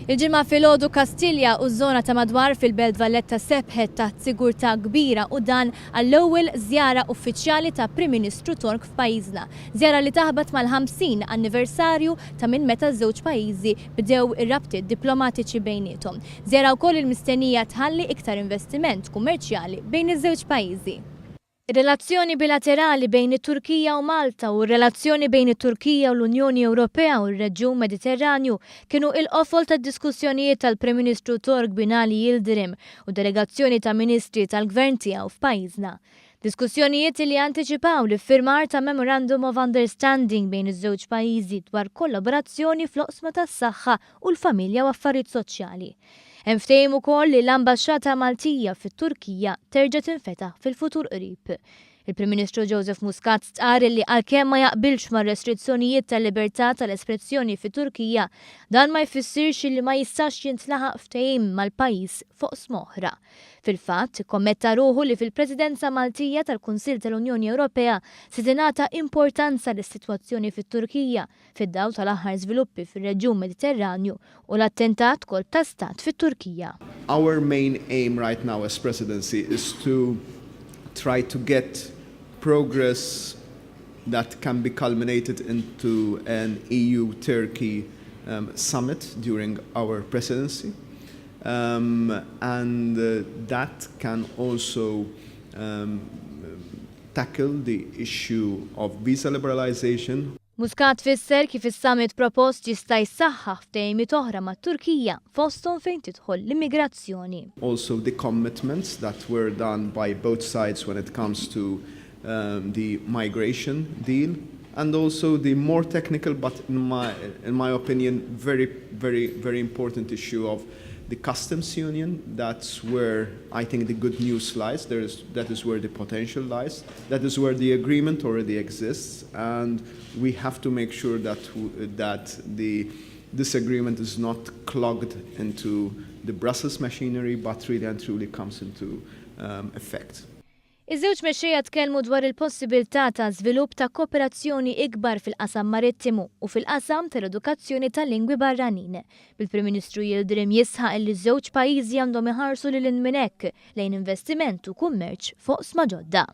Il-ġimgħa filgħodu Kastilja u ż-żona ta' madwar fil-Belt Valletta sebħet taħt sigurtà kbira u dan għall-ewwel żjara uffiċjali ta' Prim Ministru Tork f'pajjiżna. Żjara li taħbad mal-50 anniversarju ta' minn meta ż-żewġ pajjiżi bdew ir-rabtiet diplomatiċi bejniethom. Żjara wkoll il-mistennija tħalli iktar investiment kummerċjali bejn iż-żewġ pajjiżi. Ir-relazzjoni bilaterali bejn it-Turkija u Malta u r-relazzjoni bejn it-Turkija u l-Unjoni Ewropea u r-Reġjun Mediterranju kienu il-qofol tad-diskussjonijiet tal-Prim Ministru Tork Binali Yildirim u delegazzjoni ta' ministri tal-Gvern tiegħu f'pajjiżna. Diskussjonijiet li antiċipaw l-iffirmar ta' Memorandum of Understanding bejn iż-żewġ pajjiżi dwar kollaborazzjoni fl-oqsma tas-saħħa u l-familja u affarijiet soċjali. Hemm ftehim ukoll li l-Ambaxxata Maltija fit-Turkija terġa' tinfetaħ fil-futur qrib. Il-Prim Ministru Joseph Muscat stqar li għalkemm ma jaqbilx mar-restrizzjonijiet tal-libertà tal-espressjoni fit-Turkija, dan ma jfissirx li ma jistax jintlaħaq ftehim mal-pajjiż fuq smoħra. Fil-fatt, kommetta ruħu li fil-Presidenza Maltija tal-Kunsill tal-Unjoni Ewropea se tingħata importanza lis-sitwazzjoni fit-Turkija fid-dawl tal-aħħar żviluppi fir-Reġjun Mediterranju u l-attentat kol ta' stat fit-Turkija. Our main aim right now as presidency is to try to get progress that can be culminated into an EU-Turkey summit during our presidency. That can also tackle the issue of visa liberalization. Muscat fisser kif is-summit propost jista' jsaħħaħ ftehimiet oħra mat-Turkija fosthom fejn tidħol l-immigrazzjoni. Also the commitments that were done by both sides when it comes to the migration deal, and also the more technical but in my opinion very important issue of the customs union. That's where I think the good news lies. That is where the potential lies. That is where the agreement already exists, and we have to make sure that this agreement is not clogged into the Brussels machinery, but really and truly comes into effect. Iż-żewġ mexxejja tkellmu dwar il-possibilità ta' żvilupp ta' kooperazzjoni ikbar fil-qasam marittimu u fil-qasam tal-edukazzjoni tal-lingwi barranin. Bil-Prim Ministru Yildirim jisħaq li ż-żewġ pajjiżi għandhom iħarsu lil minn hekk lejn investiment u kummerċ fuq sma ġodda.